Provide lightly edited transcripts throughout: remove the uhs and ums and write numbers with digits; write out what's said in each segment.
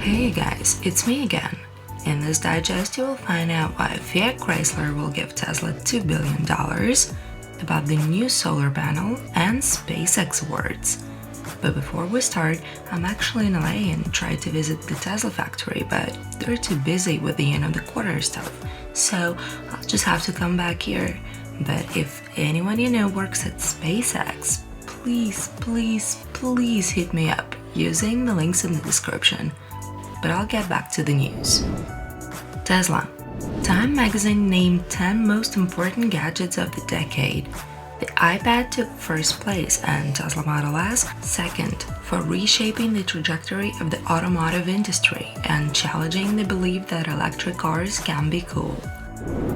Hey guys, it's me again. In this digest, you will find out why Fiat Chrysler will give Tesla $2 billion, about the new solar panel, and SpaceX awards. But before we start, I'm actually in LA and tried to visit the Tesla factory, but they're too busy with the end of the quarter stuff, so I'll just have to come back here. But if anyone you know works at SpaceX, please hit me up using the links in the description. But I'll get back to the news. Tesla. Time magazine named 10 most important gadgets of the decade. The iPad took first place and Tesla Model S second for reshaping the trajectory of the automotive industry and challenging the belief that electric cars can be cool.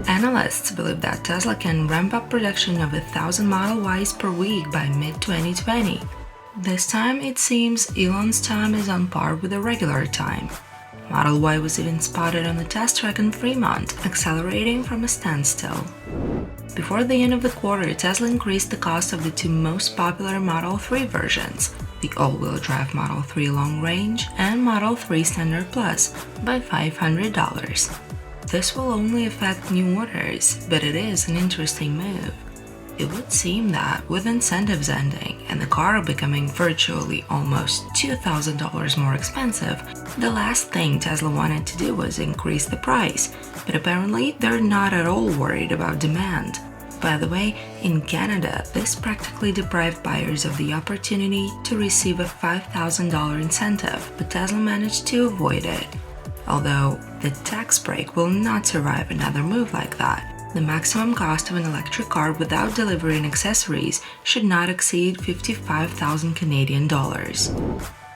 Analysts believe that Tesla can ramp up production of 1,000 Model Ys per week by mid-2020. This time, it seems Elon's time is on par with the regular time. Model Y was even spotted on the test track in Fremont, accelerating from a standstill. Before the end of the quarter, Tesla increased the cost of the two most popular Model 3 versions, the all-wheel drive Model 3 Long Range and Model 3 Standard Plus, by $500. This will only affect new orders, but it is an interesting move. It would seem that with incentives ending and the car becoming virtually almost $2,000 more expensive, the last thing Tesla wanted to do was increase the price, but apparently they're not at all worried about demand. By the way, in Canada, this practically deprived buyers of the opportunity to receive a $5,000 incentive, but Tesla managed to avoid it. Although the tax break will not survive another move like that. The maximum cost of an electric car without delivery and accessories should not exceed 55,000 Canadian dollars.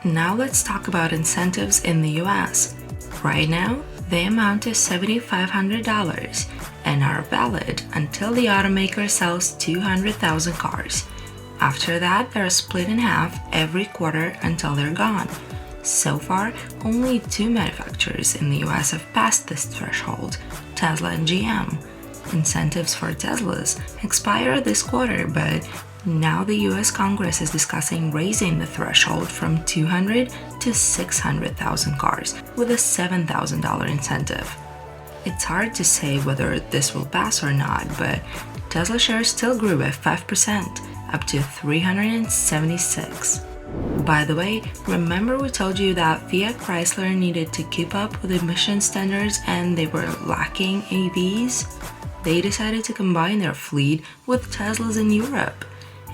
Now let's talk about incentives in the US. Right now, they amount to $7,500 and are valid until the automaker sells 200,000 cars. After that, they're split in half every quarter until they're gone. So far, only two manufacturers in the US have passed this threshold, Tesla and GM. Incentives for Teslas expire this quarter, but now the US Congress is discussing raising the threshold from 200 to 600,000 cars with a $7,000 incentive. It's hard to say whether this will pass or not, but Tesla shares still grew by 5%, up to 376. By the way, remember we told you that Fiat Chrysler needed to keep up with emission standards and they were lacking EVs? They decided to combine their fleet with Teslas in Europe.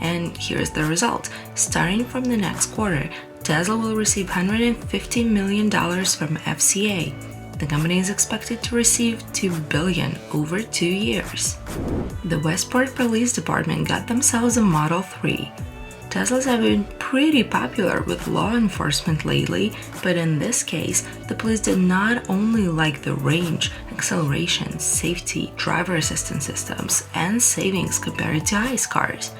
And here's the result. Starting from the next quarter, Tesla will receive $150 million from FCA. The company is expected to receive $2 billion over 2 years. The Westport Police Department got themselves a Model 3. Teslas have been pretty popular with law enforcement lately, but in this case, the police did not only like the range, acceleration, safety, driver assistance systems, and savings compared to ICE cars.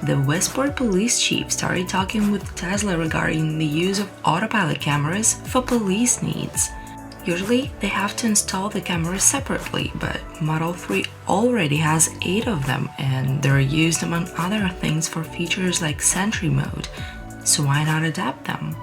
The Westport police chief started talking with Tesla regarding the use of autopilot cameras for police needs. Usually, they have to install the cameras separately, but Model 3 already has 8 of them, and they're used among other things for features like Sentry Mode, so why not adapt them?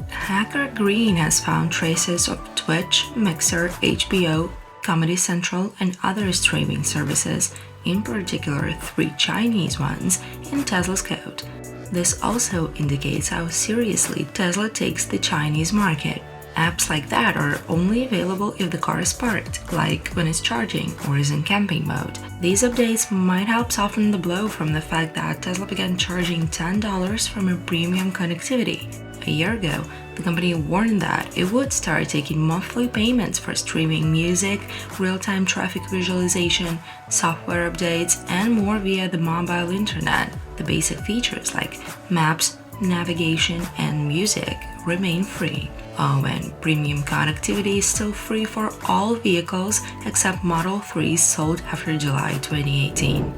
Hacker Green has found traces of Twitch, Mixer, HBO, Comedy Central, and other streaming services, in particular 3 Chinese ones, in Tesla's code. This also indicates how seriously Tesla takes the Chinese market. Apps like that are only available if the car is parked, like when it's charging or is in camping mode. These updates might help soften the blow from the fact that Tesla began charging $10 from a premium connectivity. A year ago, the company warned that it would start taking monthly payments for streaming music, real-time traffic visualization, software updates, and more via the mobile internet. The basic features like maps, navigation, and music remain free. Oh, and premium connectivity is still free for all vehicles except Model 3s sold after July 2018.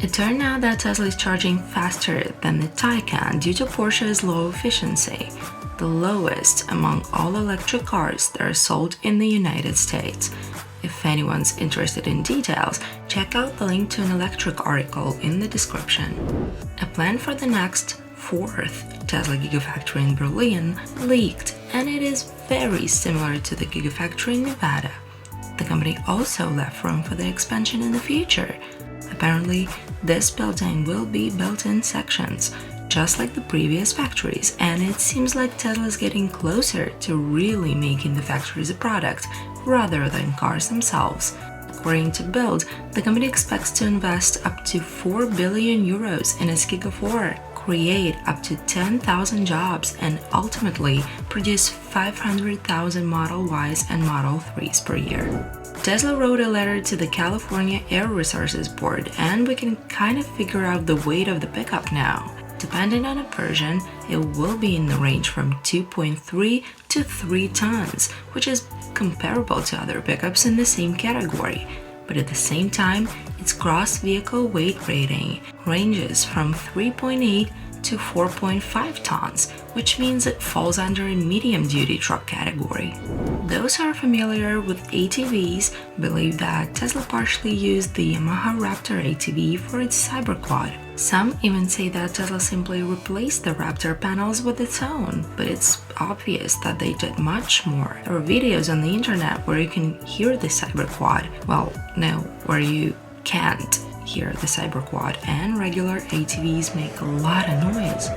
It turned out that Tesla is charging faster than the Taycan due to Porsche's low efficiency, the lowest among all electric cars that are sold in the United States. If anyone's interested in details, check out the link to an electric article in the description. A plan for the next fourth Tesla Gigafactory in Berlin leaked, and it is very similar to the Gigafactory in Nevada. The company also left room for the expansion in the future. Apparently, this building will be built in sections, just like the previous factories, and it seems like Tesla is getting closer to really making the factories a product rather than cars themselves. According to Bild, the company expects to invest up to 4 billion euros in its Gigafactory, create up to 10,000 jobs, and ultimately produce 500,000 Model Ys and Model 3s per year. Tesla wrote a letter to the California Air Resources Board, and we can kind of figure out the weight of the pickup now. Depending on a version, it will be in the range from 2.3 to 3 tons, which is comparable to other pickups in the same category. But at the same time, its gross vehicle weight rating ranges from 3.8 to 4.5 tons, which means it falls under a medium-duty truck category. Those who are familiar with ATVs believe that Tesla partially used the Yamaha Raptor ATV for its Cyberquad. Some even say that Tesla simply replaced the Raptor panels with its own, but it's obvious that they did much more. There are videos on the internet where you can hear the Cyberquad. Well, no, where you can't hear the Cyberquad, and regular ATVs make a lot of noise.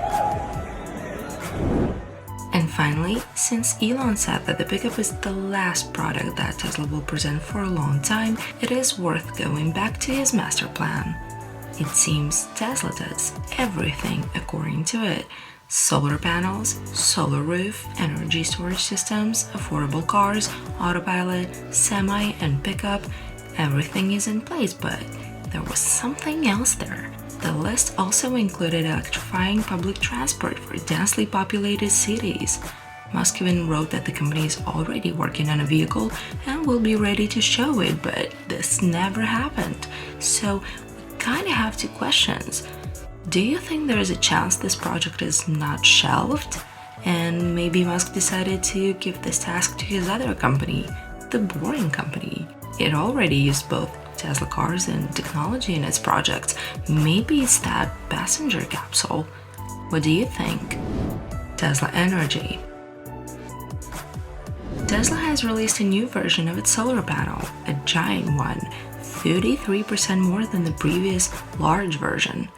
And finally, since Elon said that the pickup is the last product that Tesla will present for a long time, it is worth going back to his master plan. It seems Tesla does everything according to it. Solar panels, solar roof, energy storage systems, affordable cars, autopilot, semi and pickup, everything is in place, but there was something else there. The list also included electrifying public transport for densely populated cities. Musk even wrote that the company is already working on a vehicle and will be ready to show it, but this never happened. So we kind of have two questions. Do you think there is a chance this project is not shelved? And maybe Musk decided to give this task to his other company, the Boring Company. It already used both Tesla cars and technology in its projects. Maybe it's that passenger capsule. What do you think? Tesla Energy. Tesla has released a new version of its solar panel, a giant one, 33% more than the previous large version.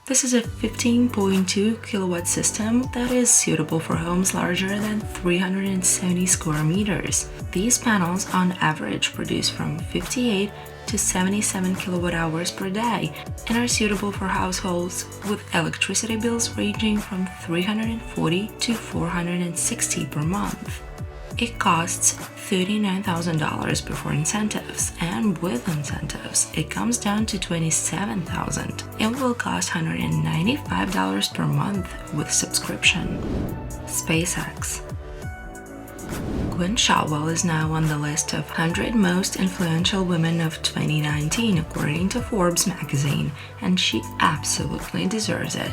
This is a 15.2 kilowatt system that is suitable for homes larger than 370 square meters. These panels on average produce from 58 to 77 kilowatt hours per day and are suitable for households with electricity bills ranging from $340 to $460 per month. It costs $39,000 before incentives, and with incentives, it comes down to $27,000. It will cost $195 per month with subscription. SpaceX. Gwynne Shotwell is now on the list of 100 most influential women of 2019 according to Forbes magazine, and she absolutely deserves it.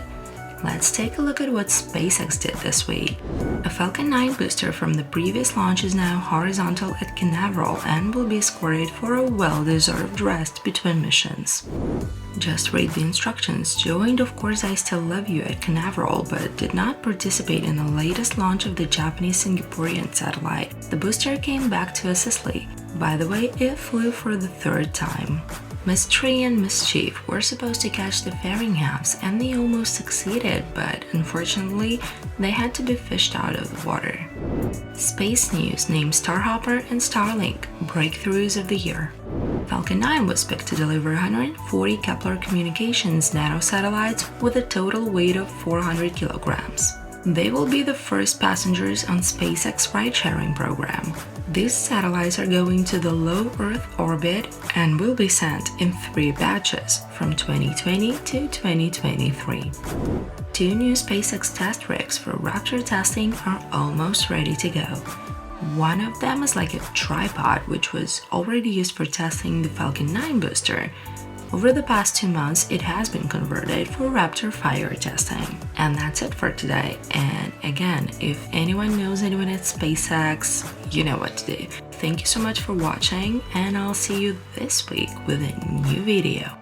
Let's take a look at what SpaceX did this week. A Falcon 9 booster from the previous launch is now horizontal at Canaveral and will be escorted for a well-deserved rest between missions. Just read the instructions. Joined Of Course I Still Love You at Canaveral, but did not participate in the latest launch of the Japanese Singaporean satellite. The booster came back to Sicily. By the way, it flew for the third time. Mystery and Mischief were supposed to catch the Faringhams, and they almost succeeded, but unfortunately, they had to be fished out of the water. Space News named Starhopper and Starlink Breakthroughs of the Year. Falcon 9 was picked to deliver 140 Kepler Communications nanosatellites with a total weight of 400 kilograms. They will be the first passengers on SpaceX ride-sharing program. These satellites are going to the low Earth orbit and will be sent in 3 batches from 2020 to 2023. 2 new SpaceX test rigs for Raptor testing are almost ready to go. One of them is like a tripod, which was already used for testing the Falcon 9 booster. Over the past 2 months, it has been converted for Raptor fire testing. And that's it for today. And again, if anyone knows anyone at SpaceX, you know what to do. Thank you so much for watching, and I'll see you this week with a new video.